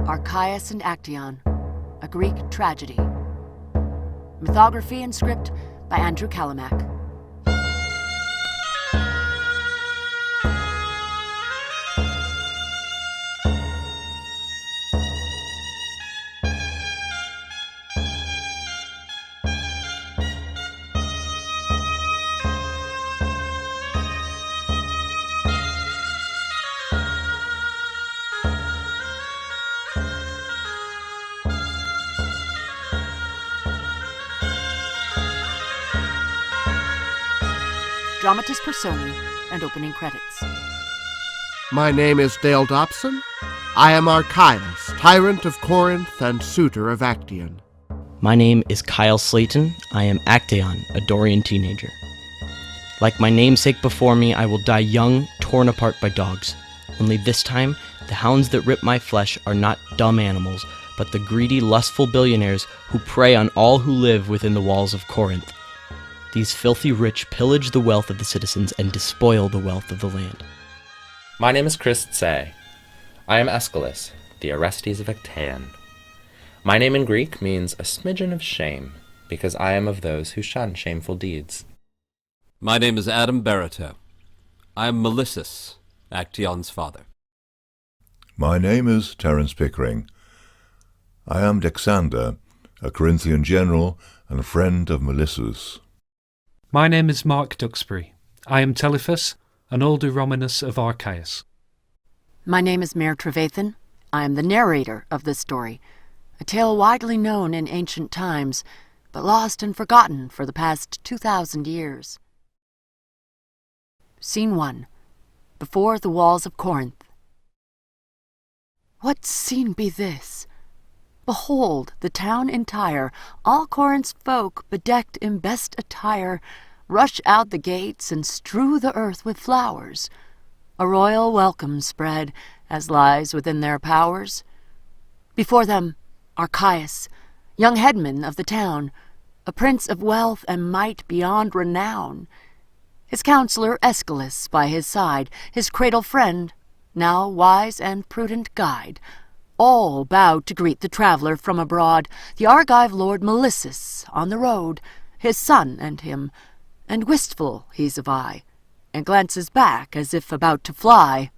Archias and Actaeon, a Greek tragedy. Mythography and script by Andrew Calimach. Dramatis Personae and opening credits. My name is Dale Dobson. I am Archias, tyrant of Corinth and suitor of Actaeon. My name is Kyle Slayton. I am Actaeon, a Dorian teenager. Like my namesake before me, I will die young, torn apart by dogs. Only this time, the hounds that rip my flesh are not dumb animals, but the greedy, lustful billionaires who prey on all who live within the walls of Corinth. These filthy rich pillage the wealth of the citizens and despoil the wealth of the land. My name is Chris Tsay. I am Aeschylus, the Orestes of Actaeon. My name in Greek means a smidgen of shame, because I am of those who shun shameful deeds. My name is Adam Barito. I am Melissus, Actaeon's father. My name is Terence Pickering. I am Dexander, a Corinthian general and friend of Melissus. My name is Mark Duxbury. I am Telephus, an older Romanus of Archias. My name is Mare Trevathan. I am the narrator of this story, a tale widely known in ancient times, but lost and forgotten for the past 2,000 years. Scene 1. Before the walls of Corinth. What scene be this? Behold, the town entire, all Corinth's folk bedecked in best attire, rush out the gates and strew the earth with flowers. A royal welcome spread, as lies within their powers. Before them, Archias, young headman of the town, a prince of wealth and might beyond renown. His counselor Aeschylus by his side, his cradle friend, now wise and prudent guide. All bowed to greet the traveller from abroad, the Argive lord Melissus on the road, his son and him, and wistful he's of eye, and glances back as if about to fly.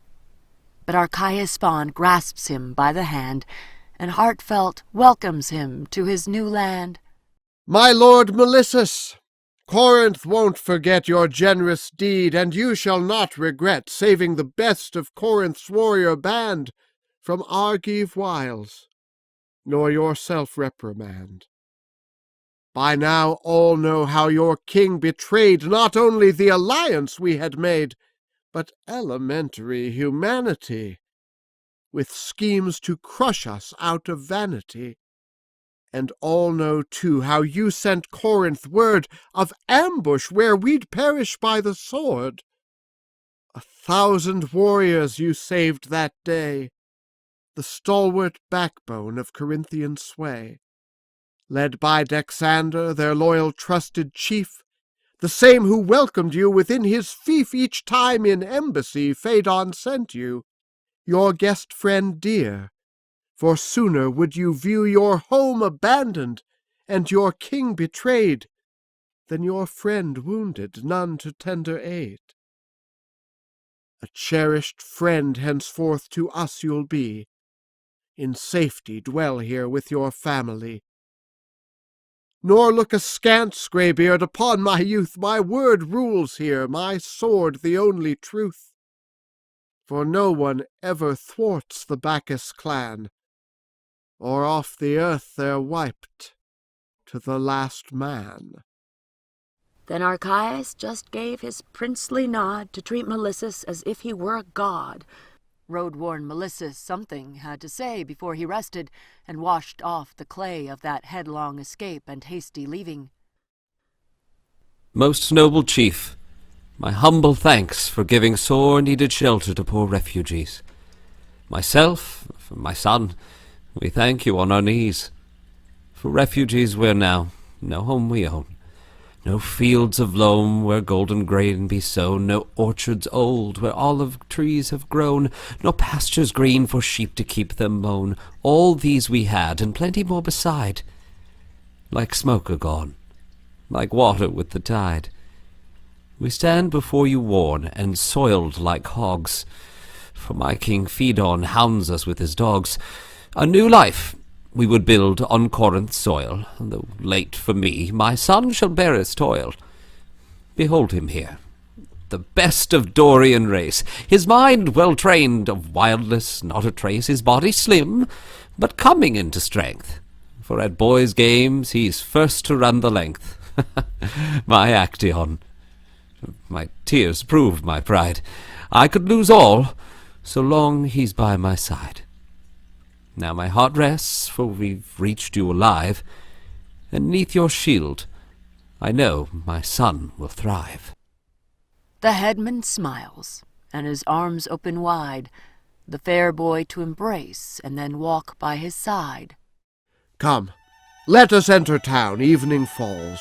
But Archias' spawn grasps him by the hand, and heartfelt welcomes him to his new land. My lord Melissus, Corinth won't forget your generous deed, and you shall not regret saving the best of Corinth's warrior band from Argive wiles, nor yourself reprimand. By now all know how your king betrayed not only the alliance we had made, but elementary humanity, with schemes to crush us out of vanity. And all know, too, how you sent Corinth word of ambush where we'd perish by the sword. 1,000 warriors you saved that day, the stalwart backbone of Corinthian sway, led by Dexander, their loyal trusted chief, the same who welcomed you within his fief each time in embassy Phaedon sent you, your guest friend dear, for sooner would you view your home abandoned and your king betrayed than your friend wounded, none to tender aid. A cherished friend henceforth to us you'll be, in safety dwell here with your family. Nor look askance, greybeard, upon my youth. My word rules here, my sword the only truth. For no one ever thwarts the Bacchus clan, or off the earth they're wiped to the last man. Then Archias just gave his princely nod to treat Melissus as if he were a god. Road-worn Melissus something had to say before he rested and washed off the clay of that headlong escape and hasty leaving. Most noble chief, my humble thanks for giving sore-needed shelter to poor refugees. Myself, my son, we thank you on our knees. For refugees we're now, no home we own. No fields of loam where golden grain be sown, no orchards old where olive trees have grown, nor pastures green for sheep to keep them mown. All these we had, and plenty more beside, like smoke are gone, like water with the tide. We stand before you worn and soiled like hogs, for my king Phaedon hounds us with his dogs. A new life we would build on Corinth's soil, though late for me, my son shall bear its toil. Behold him here, the best of Dorian race, his mind well trained, of wildness not a trace, his body slim, but coming into strength, for at boys' games he's first to run the length. My Actaeon, my tears prove my pride. I could lose all, so long he's by my side. Now my heart rests, for we've reached you alive, and 'neath your shield I know my son will thrive. The headman smiles, and his arms open wide, the fair boy to embrace, and then walk by his side. Come, let us enter town, evening falls.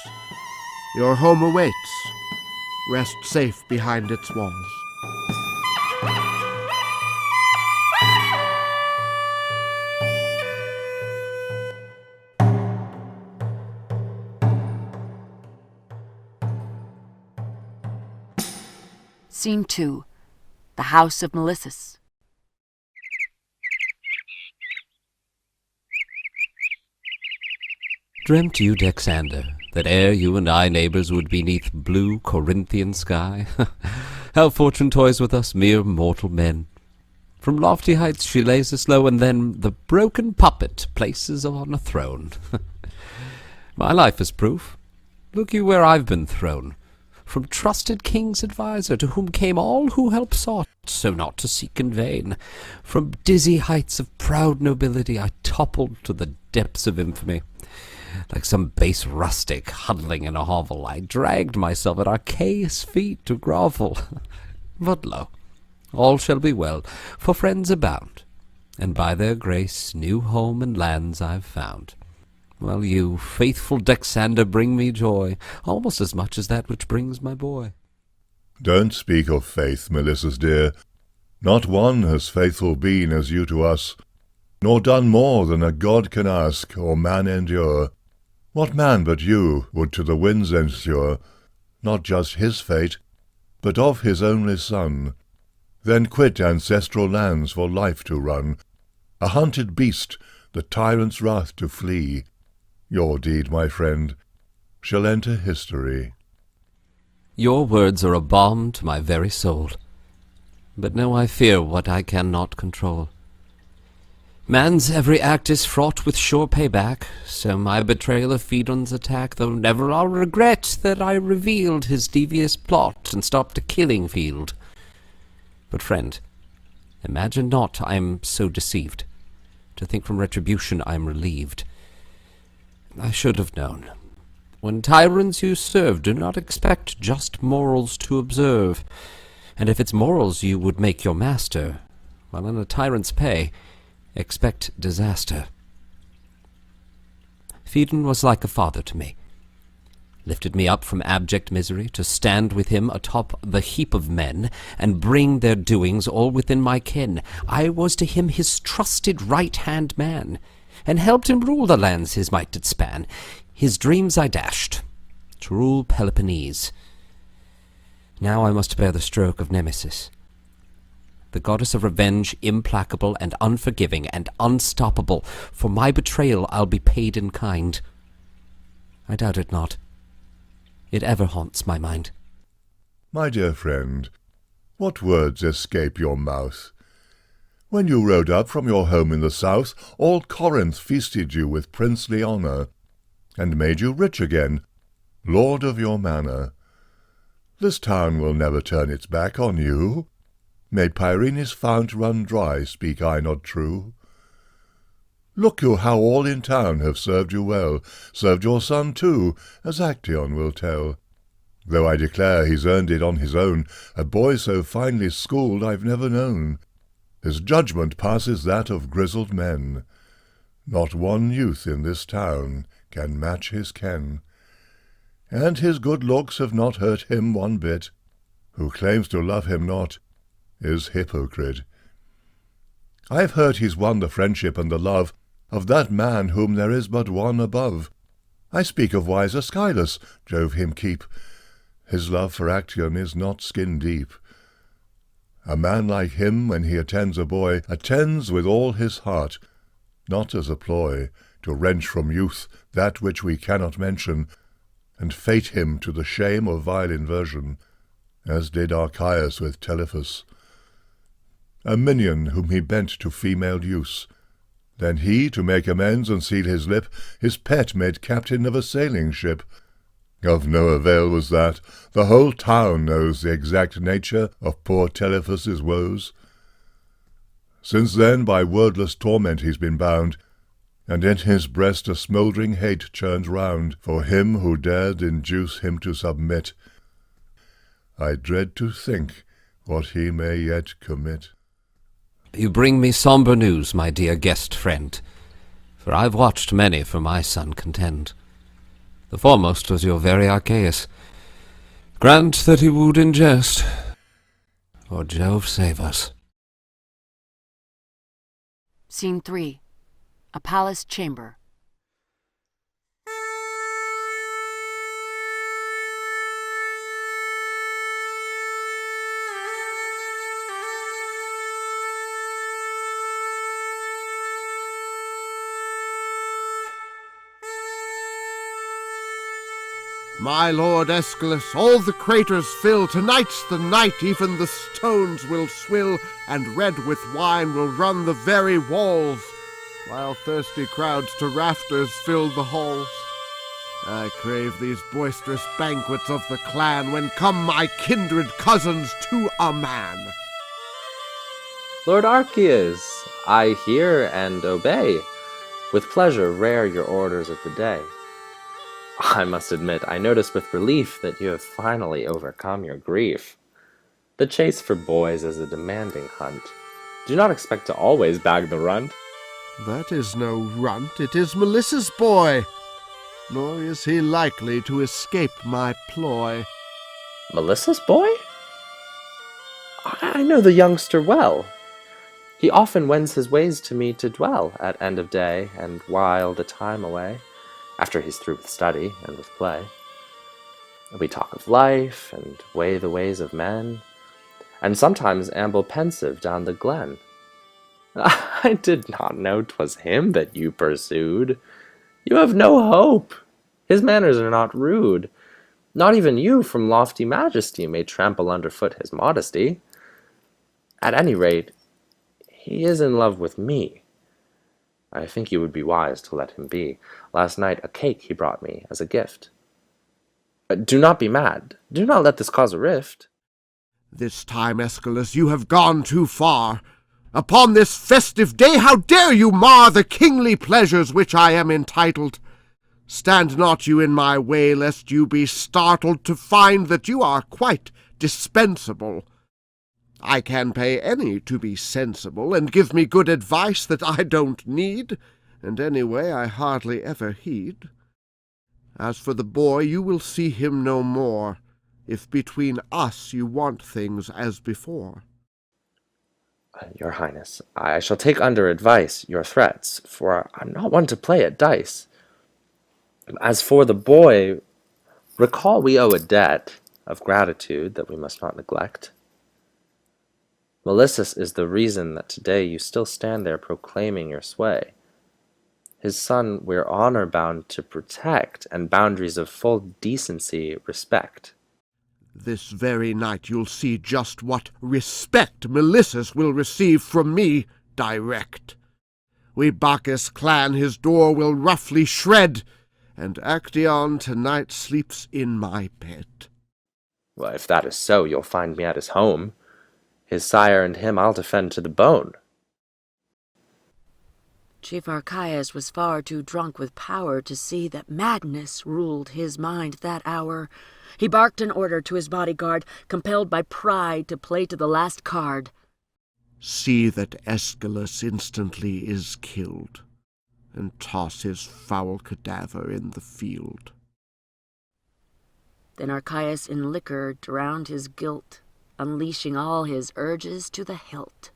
Your home awaits. Rest safe behind its walls. Scene 2. The House of Melissus. Dreamt you, Dexander, that ere you and I neighbours would be 'neath blue Corinthian sky? How fortune toys with us mere mortal men. From lofty heights she lays us low, and then the broken puppet places on a throne. My life is proof. Look you where I've been thrown. From trusted king's adviser, to whom came all who help sought, so not to seek in vain. From dizzy heights of proud nobility I toppled to the depths of infamy. Like some base rustic huddling in a hovel, I dragged myself at Archias' feet to grovel. But lo, all shall be well, for friends abound, and by their grace new home and lands I've found. While you, faithful Dexander, bring me joy, almost as much as that which brings my boy. Don't speak of faith, Melissus dear. Not one has faithful been as you to us, nor done more than a god can ask, or man endure. What man but you would to the winds ensure, not just his fate, but of his only son? Then quit ancestral lands for life to run, a hunted beast, the tyrant's wrath to flee. Your deed, my friend, shall enter history. Your words are a balm to my very soul, but now I fear what I cannot control. Man's every act is fraught with sure payback, so my betrayal of Phaedon's attack, though never I'll regret that I revealed his devious plot and stopped a killing field. But friend, imagine not I am so deceived, to think from retribution I am relieved. I should have known. When tyrants you serve, do not expect just morals to observe. And if it's morals you would make your master, while in a tyrant's pay, expect disaster. Phaedon was like a father to me. Lifted me up from abject misery to stand with him atop the heap of men, and bring their doings all within my ken. I was to him his trusted right-hand man, and helped him rule the lands his might did span. His dreams I dashed, to rule Peloponnese. Now I must bear the stroke of Nemesis, the goddess of revenge, implacable and unforgiving and unstoppable. For my betrayal I'll be paid in kind. I doubt it not. It ever haunts my mind. My dear friend, what words escape your mouth? When you rode up from your home in the south, all Corinth feasted you with princely honour, and made you rich again, lord of your manor. This town will never turn its back on you. May Pyrenees' fount run dry, speak I not true? Look you how all in town have served you well, served your son too, as Actaeon will tell. Though I declare he's earned it on his own, a boy so finely schooled I've never known. His judgment passes that of grizzled men. Not one youth in this town can match his ken. and his good looks have not hurt him one bit. Who claims to love him not is hypocrite. I have heard he's won the friendship and the love of that man whom there is but one above. I speak of wise Aeschylus, Jove him keep. His love for Actaeon is not skin deep. A man like him, when he attends a boy, attends with all his heart, not as a ploy, to wrench from youth that which we cannot mention, and fate him to the shame of vile inversion, as did Archias with Telephus, a minion whom he bent to female use. Then he, to make amends and seal his lip, his pet made captain of a sailing ship. Of no avail was that. The whole town knows the exact nature of poor Telephus's woes. Since then by wordless torment he's been bound, and in his breast a smouldering hate churns round for him who dared induce him to submit. I dread to think what he may yet commit. You bring me sombre news, my dear guest friend, for I've watched many for my son contend. The foremost was your very Archias. Grant that he wooed in jest, or Jove save us. Scene 3. A palace chamber. My lord Aeschylus, all the craters fill. Tonight's the night, even the stones will swill, and red with wine will run the very walls, while thirsty crowds to rafters fill the halls. I crave these boisterous banquets of the clan, when come my kindred cousins to a man. Lord Archias, I hear and obey. With pleasure rare your orders of the day. I must admit, I notice with relief that you have finally overcome your grief. The chase for boys is a demanding hunt. Do not expect to always bag the runt. That is no runt, it is Melissa's boy, nor is he likely to escape my ploy. Melissa's boy? I know the youngster well. He often wends his ways to me to dwell at end of day, and while the time away, after he's through with study and with play. We talk of life, and weigh the ways of men, and sometimes amble pensive down the glen. I did not know 'twas him that you pursued. You have no hope. His manners are not rude. Not even you from lofty majesty may trample underfoot his modesty. At any rate, he is in love with me. I think you would be wise to let him be. Last night a cake he brought me as a gift. Do not be mad. Do not let this cause a rift. This time, Aeschylus, you have gone too far. Upon this festive day, how dare you mar the kingly pleasures which I am entitled? Stand not you in my way, lest you be startled to find that you are quite dispensable. I can pay any to be sensible, and give me good advice that I don't need, and anyway I hardly ever heed. As for the boy, you will see him no more, if between us you want things as before. Your Highness, I shall take under advice your threats, for I'm not one to play at dice. As for the boy, recall we owe a debt of gratitude that we must not neglect. Melissus is the reason that today you still stand there proclaiming your sway. His son we're honor bound to protect, and boundaries of full decency respect. This very night you'll see just what respect Melissus will receive from me direct. We Bacchus clan his door will roughly shred, and Actaeon tonight sleeps in my bed. Well, if that is so, you'll find me at his home. His sire and him I'll defend to the bone. Chief Archias was far too drunk with power to see that madness ruled his mind that hour. He barked an order to his bodyguard, compelled by pride to play to the last card. See that Aeschylus instantly is killed, and toss his foul cadaver in the field. Then Archias in liquor drowned his guilt, unleashing all his urges to the hilt.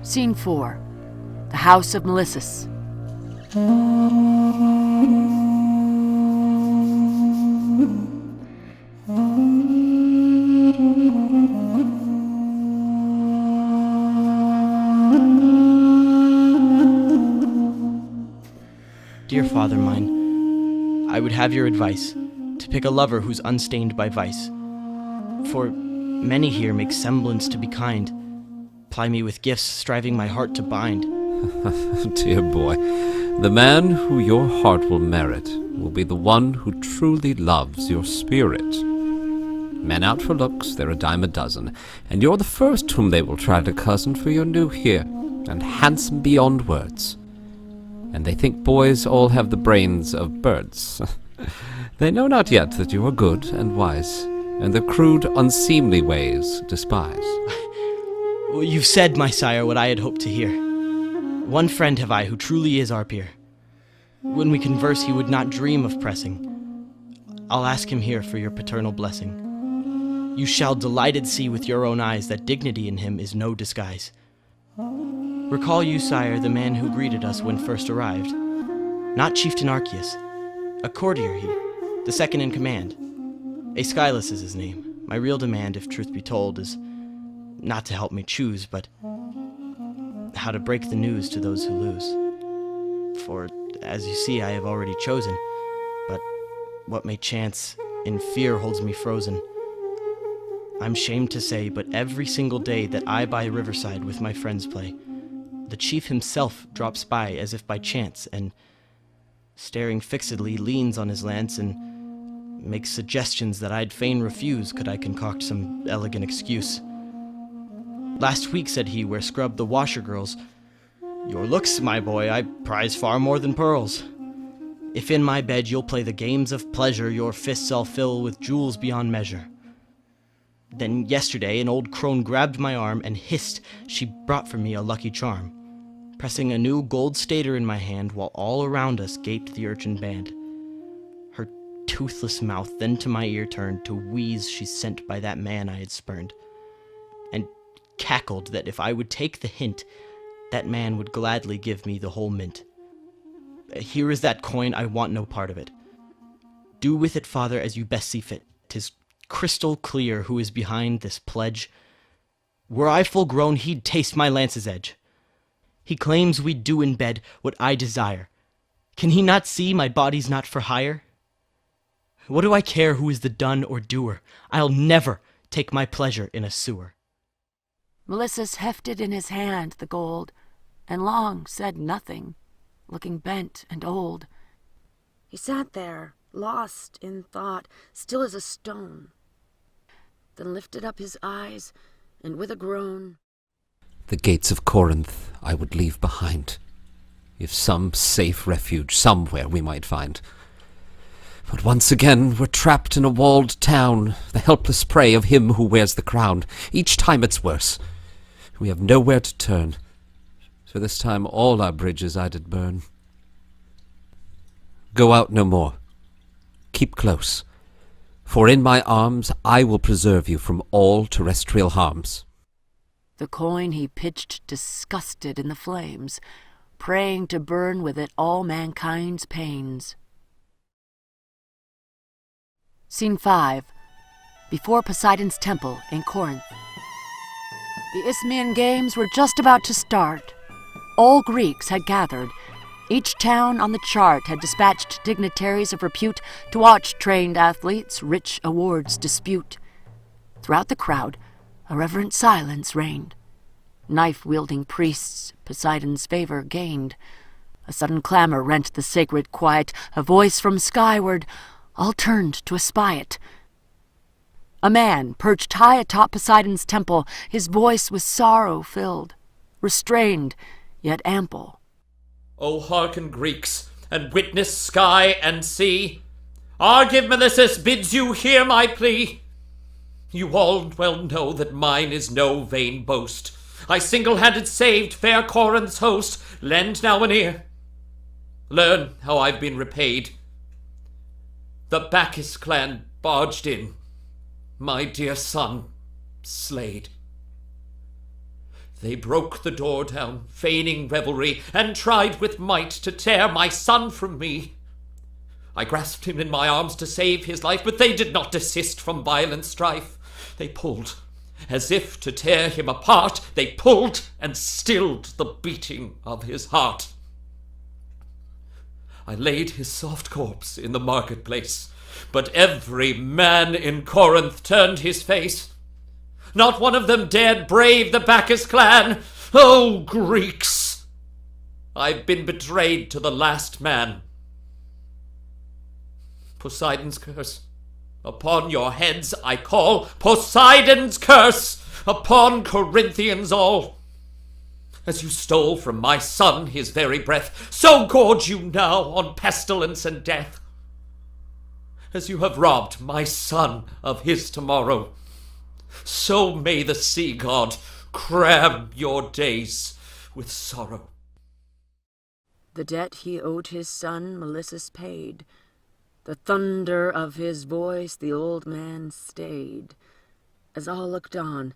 Scene 4. The House of Melissus. Dear father mine, I would have your advice, to pick a lover who's unstained by vice. For many here make semblance to be kind, ply me with gifts, striving my heart to bind. Dear boy, the man who your heart will merit will be the one who truly loves your spirit. Men out for looks, they're a dime a dozen, and you're the first whom they will try to cozen, for you're new here, and handsome beyond words. And they think boys all have the brains of birds. They know not yet that you are good and wise, and their crude, unseemly ways despise. Well, you've said, my sire, what I had hoped to hear. One friend have I who truly is our peer. When we converse, he would not dream of pressing. I'll ask him here for your paternal blessing. You shall delighted see with your own eyes that dignity in him is no disguise. Recall you, sire, the man who greeted us when first arrived. Not Chieftain Archias, a courtier he, the second in command. Aetolus is his name. My real demand, if truth be told, is not to help me choose, but how to break the news to those who lose. For, as you see, I have already chosen, but what may chance in fear holds me frozen. I'm shamed to say, but every single day that I by riverside with my friends play, the chief himself drops by as if by chance, and, staring fixedly, leans on his lance and makes suggestions that I'd fain refuse could I concoct some elegant excuse. Last week, said he, where scrubbed the washer girls, your looks, my boy, I prize far more than pearls. If in my bed you'll play the games of pleasure, your fists I'll fill with jewels beyond measure. Then yesterday an old crone grabbed my arm and hissed she brought for me a lucky charm, pressing a new gold stater in my hand while all around us gaped the urchin band. Her toothless mouth then to my ear turned to wheeze she sent by that man I had spurned, and cackled that if I would take the hint, that man would gladly give me the whole mint. Here is that coin, I want no part of it. Do with it, father, as you best see fit. 'Tis crystal clear who is behind this pledge. Were I full grown, he'd taste my lance's edge. He claims we'd do in bed what I desire. Can he not see my body's not for hire? What do I care who is the done or doer? I'll never take my pleasure in a sewer. Melissus hefted in his hand the gold, and long said nothing, looking bent and old. He sat there, lost in thought, still as a stone, then lifted up his eyes, and with a groan, The gates of Corinth I would leave behind, if some safe refuge somewhere we might find. But once again we're trapped in a walled town, the helpless prey of him who wears the crown. Each time it's worse. We have nowhere to turn, so this time all our bridges I did burn. Go out no more. Keep close, for in my arms I will preserve you from all terrestrial harms. the coin he pitched disgusted in the flames, praying to burn with it all mankind's pains. Scene 5. Before Poseidon's temple in Corinth. The Isthmian games were just about to start. All Greeks had gathered. Each town on the chart had dispatched dignitaries of repute to watch trained athletes rich awards dispute. Throughout the crowd, a reverent silence reigned. Knife-wielding priests Poseidon's favor gained. A sudden clamor rent the sacred quiet, a voice from skyward. All turned to espy it. A man perched high atop Poseidon's temple, his voice with sorrow filled, restrained, yet ample. O hearken, Greeks, and witness sky and sea. Argive Melissus bids you hear my plea. You all well know that mine is no vain boast. I single-handed saved fair Corinth's host. Lend now an ear. Learn how I've been repaid. the Bacchus clan barged in, my dear son slayed. They broke the door down, feigning revelry, and tried with might to tear my son from me. I grasped him in my arms to save his life, but they did not desist from violent strife. They pulled, as if to tear him apart, they pulled and stilled the beating of his heart. I laid his soft corpse in the marketplace, but every man in Corinth turned his face. Not one of them dared brave the Bacchus clan. O Greeks! I've been betrayed to the last man. Poseidon's curse upon your heads I call, Poseidon's curse upon Corinthians all. As you stole from my son his very breath, so gorge you now on pestilence and death. As you have robbed my son of his tomorrow, so may the sea god cram your days with sorrow. The debt he owed his son Melissus paid. The thunder of his voice the old man stayed. As all looked on,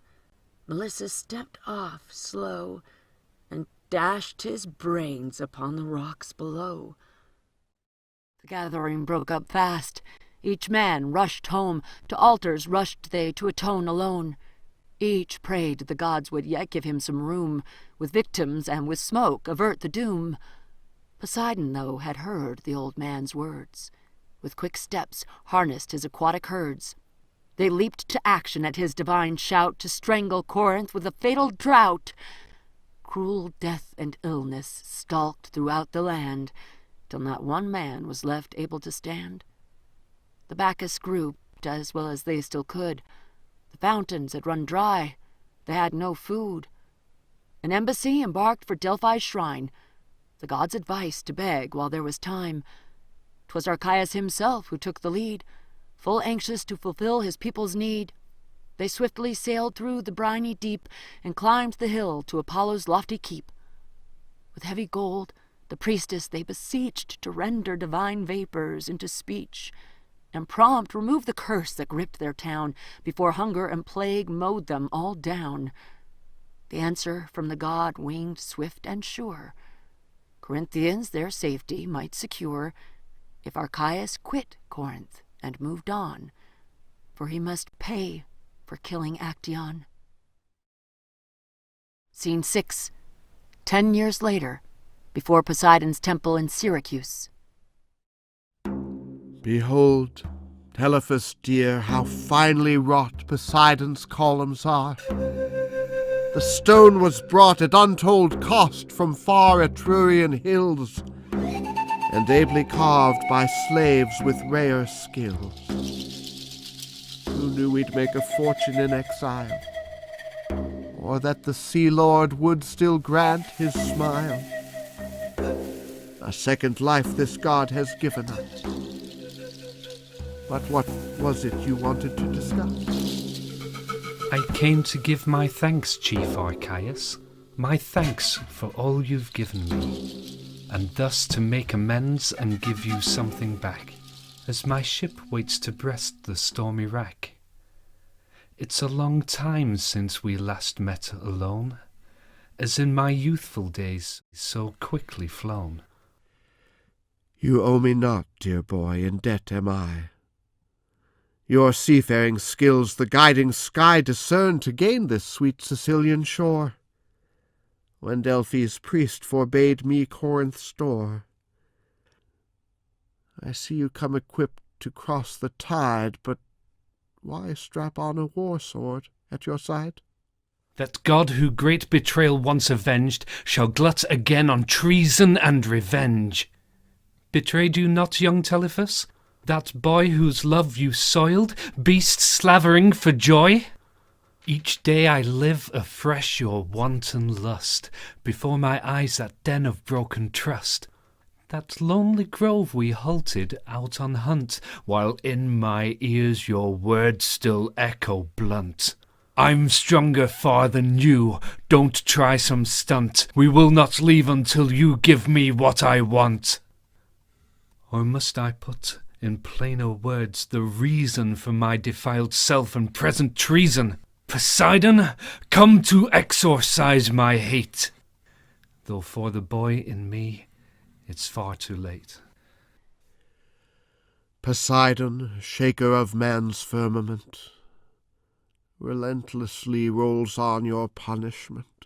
Melissus stepped off slow and dashed his brains upon the rocks below. The gathering broke up fast. Each man rushed home, to altars rushed they to atone alone. Each prayed the gods would yet give him some room, with victims and with smoke avert the doom. Poseidon, though, had heard the old man's words, with quick steps harnessed his aquatic herds. They leaped to action at his divine shout, to strangle Corinth with a fatal drought. Cruel death and illness stalked throughout the land, till not one man was left able to stand. The Bacchus grouped as well as they still could. The fountains had run dry. They had no food. An embassy embarked for Delphi's shrine, the gods' advice to beg while there was time. 'Twas Archias himself who took the lead, full anxious to fulfill his people's need. They swiftly sailed through the briny deep and climbed the hill to Apollo's lofty keep. With heavy gold, the priestess they beseeched to render divine vapors into speech, and prompt remove the curse that gripped their town before hunger and plague mowed them all down. The answer from the god winged swift and sure. Corinthians their safety might secure, if Archias quit Corinth and moved on, for he must pay for killing Actaeon. Scene 6. 10 years later, before Poseidon's temple in Syracuse. Behold, Telephus dear, how finely wrought Poseidon's columns are. The stone was brought at untold cost from far Etrurian hills, and ably carved by slaves with rare skill. Who knew we'd make a fortune in exile, or that the sea lord would still grant his smile? A second life this god has given us. But what was it you wanted to discuss? I came to give my thanks, Chief Archias, my thanks for all you've given me, and thus to make amends and give you something back, as my ship waits to breast the stormy wrack. It's a long time since we last met alone, as in my youthful days so quickly flown. You owe me not, dear boy, in debt am I. Your seafaring skills the guiding sky discern to gain this sweet Sicilian shore, when Delphi's priest forbade me Corinth's store. I see you come equipped to cross the tide, but why strap on a war sword at your side? That God who great betrayal once avenged shall glut again on treason and revenge. Betrayed you not, young Telephus, that boy whose love you soiled, beast slavering for joy? Each day I live afresh your wanton lust, before my eyes that den of broken trust. That lonely grove we halted out on hunt, while in my ears your words still echo blunt. I'm stronger far than you, don't try some stunt. We will not leave until you give me what I want. Or must I put In plainer words, the reason for my defiled self and present treason. Poseidon, come to exorcise my hate. Though for the boy in me, it's far too late. Poseidon, shaker of man's firmament, relentlessly rolls on your punishment.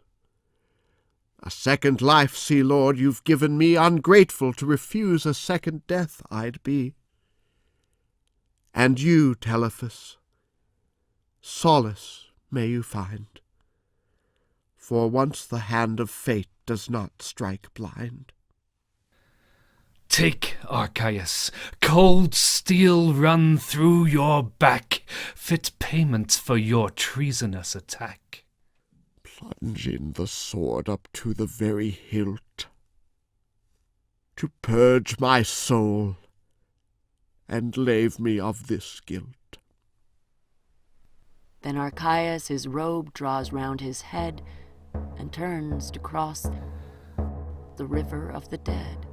A second life, sea lord, you've given me, ungrateful to refuse a second death I'd be. And you, Telephus, solace may you find, for once the hand of fate does not strike blind. Take, Archias, cold steel run through your back, fit payment for your treasonous attack. Plunging the sword up to the very hilt, to purge my soul and lave me of this guilt. Then Archias his robe draws round his head and turns to cross the river of the dead.